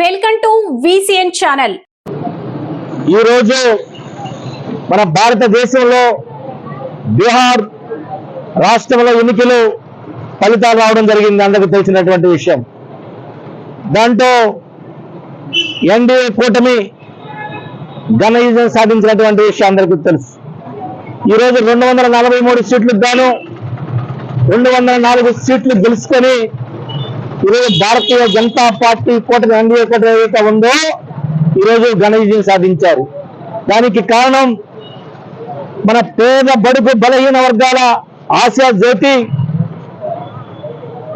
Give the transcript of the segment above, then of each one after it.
Welcome to VCN channel. ఈ రోజు మన భారతదేశంలో బీహార్ రాష్ట్రంలో ఎన్నికలు ఫలితాలు రావడం జరిగింది. అందరికీ తెలిసినటువంటి విషయం. దాంట్లో ఎన్డీఏ కూటమి ఘన విజయం సాధించినటువంటి విషయం అందరికీ తెలుసు. ఈరోజు 243 సీట్లకు గాను 204 సీట్లు గెలుచుకొని ఈరోజు భారతీయ జనతా పార్టీ కూటమి ఎన్డీఏ కూటమి ఏదైతే ఉందో ఈరోజు ఘన విజయం సాధించారు. దానికి కారణం మన పేద బడుగు బలహీన వర్గాల ఆశా జ్యోతి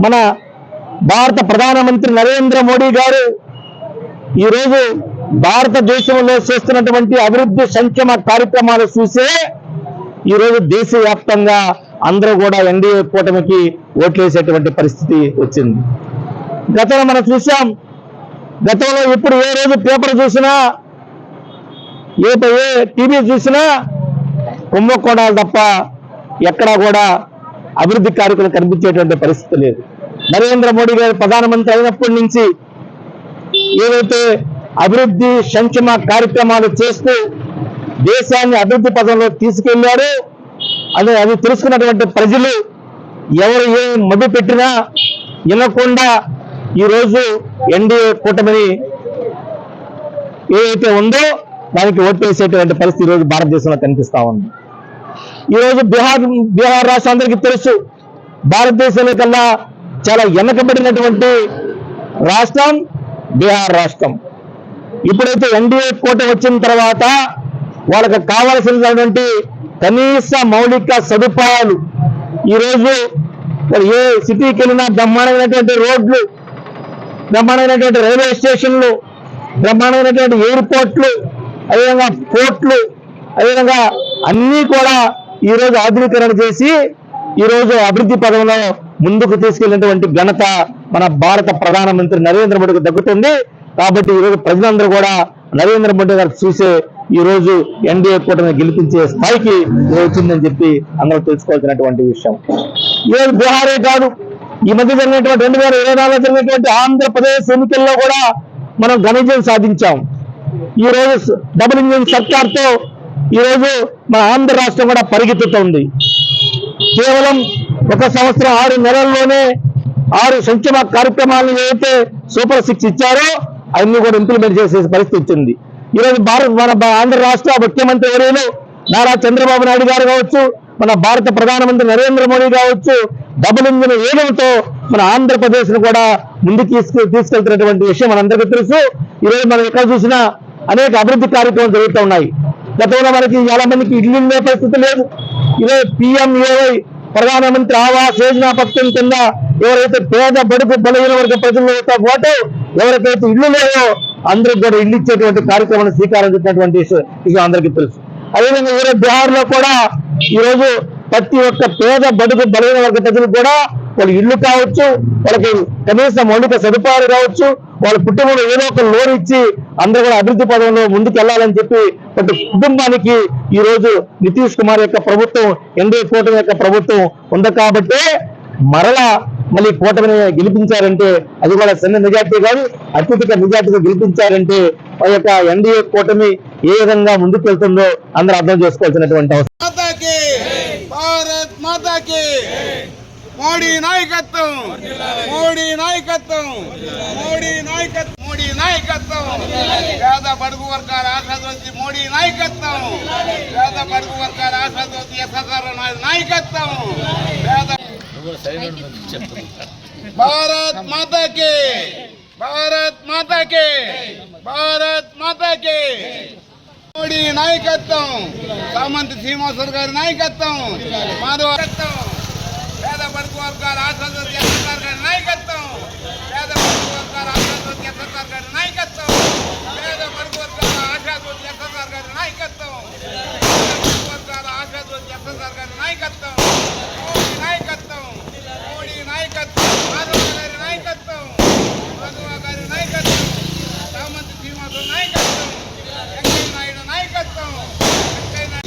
మన భారత ప్రధానమంత్రి నరేంద్ర మోడీ గారు ఈరోజు భారతదేశంలో చేస్తున్నటువంటి అభివృద్ధి సంక్షేమ కార్యక్రమాలు చూసే ఈరోజు దేశవ్యాప్తంగా అందరూ కూడా ఎన్డీఏ కూటమికి ఓట్లేసేటువంటి పరిస్థితి వచ్చింది. గతంలో మనం చూసాం. గతంలో ఇప్పుడు ఏ రోజు పేపర్ చూసినా ఏ టీవీ చూసినా కుంభకోణాలు తప్ప ఎక్కడా కూడా అభివృద్ధి కార్యక్రమం కనిపించేటువంటి పరిస్థితి లేదు. నరేంద్ర మోడీ గారు ప్రధానమంత్రి అయినప్పటి నుంచి ఏదైతే అభివృద్ధి సంక్షేమ కార్యక్రమాలు చేస్తూ దేశాన్ని అభివృద్ధి పథంలో తీసుకెళ్లారు. అది తెలుసుకున్నటువంటి ప్రజలు ఎవరు ఏ మభ్య పెట్టినా వినకుండా ఈరోజు ఎన్డీఏ కూటమిని ఏదైతే ఉందో దానికి ఓట్లేసేటువంటి పరిస్థితి ఈరోజు భారతదేశంలో కనిపిస్తా ఉంది. ఈరోజు బీహార్ రాష్ట్రం అందరికీ తెలుసు, భారతదేశంలో కల్లా చాలా వెనకబడినటువంటి రాష్ట్రం బీహార్ రాష్ట్రం. ఇప్పుడైతే ఎన్డీఏ కూటమి వచ్చిన తర్వాత వాళ్ళకి కావాల్సినటువంటి కనీస మౌలిక సదుపాయాలు ఈరోజు ఏ సిటీకి వెళ్ళినా బ్రహ్మాండమైనటువంటి రోడ్లు, బ్రహ్మాండమైనటువంటి రైల్వే స్టేషన్లు, బ్రహ్మాండమైనటువంటి ఎయిర్పోర్ట్లు, అదేవిధంగా పోర్ట్లు, అదేవిధంగా అన్నీ కూడా ఈరోజు ఆధునీకరణ చేసి ఈరోజు అభివృద్ధి పదంలో ముందుకు తీసుకెళ్లినటువంటి ఘనత మన భారత ప్రధానమంత్రి నరేంద్ర మోడీకి దక్కుతుంది. కాబట్టి ఈరోజు ప్రజలందరూ కూడా నరేంద్ర మోడీ గారు చూసే ఈరోజు ఎన్డీఏ కూటమిని గెలిపించే స్థాయికి వచ్చిందని చెప్పి అందరూ తెలుసుకోవాల్సినటువంటి విషయం. ఈరోజు బీహారే కాదు, ఈ మధ్య జరిగినటువంటి 2024 జరిగినటువంటి ఆంధ్రప్రదేశ్ ఎన్నికల్లో కూడా మనం ఘన విజయం సాధించాం. ఈ రోజు డబుల్ ఇంజిన్ సర్కార్తో ఈరోజు మన ఆంధ్ర రాష్ట్రం కూడా పరిగెత్తుతోంది. కేవలం 1 సంవత్సరం 6 నెలల్లోనే 6 సంక్షేమ కార్యక్రమాలను ఏదైతే సూపర్ 6 ఇచ్చారో అవన్నీ కూడా ఇంప్లిమెంట్ చేసే పరిస్థితి వచ్చింది. ఈరోజు మన ఆంధ్ర రాష్ట్ర ముఖ్యమంత్రి ఎవరైనా నారా చంద్రబాబు నాయుడు గారు కావచ్చు, మన భారత ప్రధానమంత్రి నరేంద్ర మోడీ కావచ్చు, డబుల్ ఇంజిన్ వేగంతో మన ఆంధ్రప్రదేశ్ ను కూడా ముందుకు తీసుకెళ్తున్నటువంటి విషయం మనందరికీ తెలుసు. ఈరోజు మనం ఎక్కడ చూసినా అనేక అభివృద్ధి కార్యక్రమాలు జరుగుతూ ఉన్నాయి. గతంలో మనకి చాలా మందికి ఇల్లు ఉండే పరిస్థితి లేదు. ఈరోజు PMAY ప్రధానమంత్రి ఆవాస్ యోజన పథకం కింద ఎవరైతే పేద బడుగు బలహీన వర్గ ప్రజలతో పాటు ఎవరికైతే ఇల్లు లేవో అందరికి కూడా ఇల్లు ఇచ్చేటువంటి కార్యక్రమాన్ని శ్రీకారం చుట్టినటువంటి విషయం అందరికీ తెలుసు. అదేవిధంగా ఈరోజు బీహార్ లో కూడా ఈరోజు ప్రతి ఒక్క పేద బడుగు బలహీన వర్గ ప్రజలకు కూడా వాళ్ళ ఇల్లు కావచ్చు, వాళ్ళకి కనీస మౌలిక సదుపాయాలు కావచ్చు, వాళ్ళ కుటుంబంలో ఏదో ఒక లోన్ ఇచ్చి అందరూ కూడా అభివృద్ధి పదంలో ముందుకు వెళ్ళాలని చెప్పి ప్రతి కుటుంబానికి ఈ రోజు నితీష్ కుమార్ యొక్క ప్రభుత్వం, ఎన్డీఏ కూటమి యొక్క ప్రభుత్వం ఉంది. కాబట్టి మళ్ళీ కూటమిని గెలిపించారంటే అది కూడా చిన్న మెజార్టీ కాదు, అత్యధిక మెజార్టీగా గెలిపించారంటే ఆ యొక్క ఎన్డీఏ కూటమి ఏ విధంగా ముందుకు వెళ్తుందో అందరూ అర్థం చేసుకోవాల్సినటువంటి అవసరం. మోడీ నాయకత్వం, మోడీ నాయకత్వం, మోడీ నాయకత్వం, మోడీ నాయకత్వం, పేద బడుగు వర్గాల ఆశాజ్యోతి మోడీ నాయకత్వం, పేద బడుగు వర్గాల ఆశాజ్యోతి ఎస్ఆర్ నాయకత్వం, భారత్ మాతాకి, భారత్ మాతాకి, భారత్ మాతాకి. మోడీ నాయకత్వం, సామంత్ శ్రీనివాసరావు గారి నాయకత్వం, మాధవత్వం, పేద బడుగు వర్గాల ఆశాజ్యోతి ఎస్ఆర్ గారి నాయకత్వం, పేద బడుగు వర్గాల ఆశాజ్యోతి ఎస్ఆర్ గారి నాయకత్వం, పేద బడుగు వర్గాల ఆశాజ్యోతి ఎస్ఆర్ గారి నాయకత్వం, పేద బడుగు వర్గాల ఆశాజ్యోతి ఎస్ఆర్ గారి నాయకత్వం, మోడీ నాయకత్వం, మోడీ నాయకత్వం, మాధవ గారి నాయకత్వం, మాధవ గారి నాయకత్వం, సామంత్ శ్రీనివాసరావు నాయకత్వం, వెంకయ్య నాయుడు నాయకత్వం, వెంకయ్య